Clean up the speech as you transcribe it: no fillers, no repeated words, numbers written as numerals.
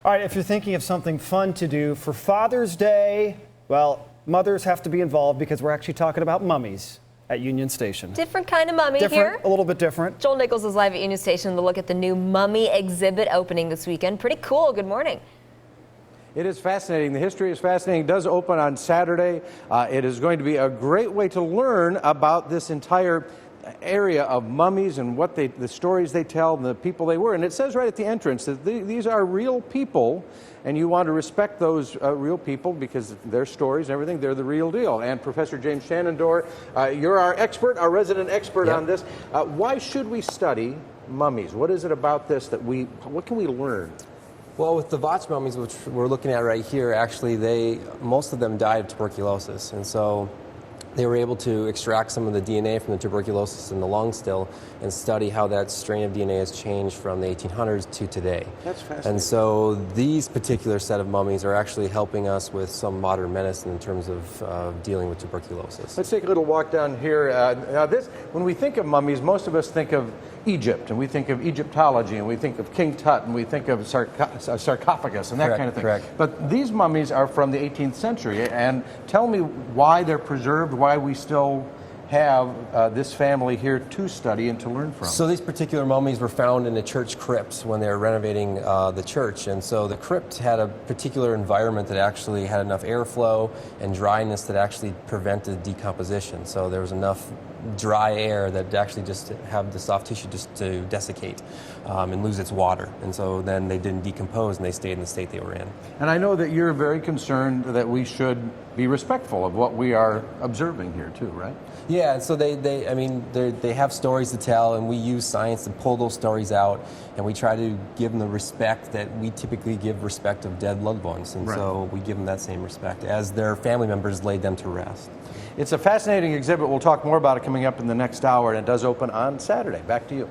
All right, if you're thinking of something fun to do for Father's Day, well, mothers have to be involved because we're actually talking about mummies at Union Station. Different kind of mummy Different, here. a little bit different. Joel Nichols is live at Union Station to look at the new mummy exhibit opening this weekend. Pretty cool. Good morning. It is fascinating. The history is fascinating. It does open on Saturday. It is going to be a great way to learn about this entire area of mummies and what the stories they tell and the people they were. And it says right at the entrance that these are real people, and you want to respect those real people because their stories and everything, they're the real deal. And Professor James Shenandoah, you're our expert, our resident expert on this. Why should we study mummies? What is it about this that what can we learn? Well, with the Vox mummies, which we're looking at right here, actually most of them died of tuberculosis, and so they were able to extract some of the DNA from the tuberculosis in the lung still and study how that strain of DNA has changed from the 1800s to today. That's fascinating. And so these particular set of mummies are actually helping us with some modern medicine in terms of dealing with tuberculosis. Let's take a little walk down here. Now when we think of mummies, most of us think of Egypt, and we think of Egyptology, and we think of King Tut, and we think of sarcophagus and that kind of thing. Correct. But these mummies are from the 18th century, and tell me why they're preserved, why we still have this family here to study and to learn from. So these particular mummies were found in the church crypts when they were renovating the church, and so the crypt had a particular environment that actually had enough airflow and dryness that actually prevented decomposition. So there was enough dry air that actually just have the soft tissue just to desiccate and lose its water, and so then they didn't decompose and they stayed in the state they were in. And I know that you're very concerned that we should be respectful of what we are observing here too, right? Yeah, and so they have stories to tell, and we use science to pull those stories out, and we try to give them the respect that we typically give respect of dead loved ones, and so we give them that same respect as their family members laid them to rest. It's a fascinating exhibit. We'll talk more about it coming up in the next hour, and it does open on Saturday. Back to you.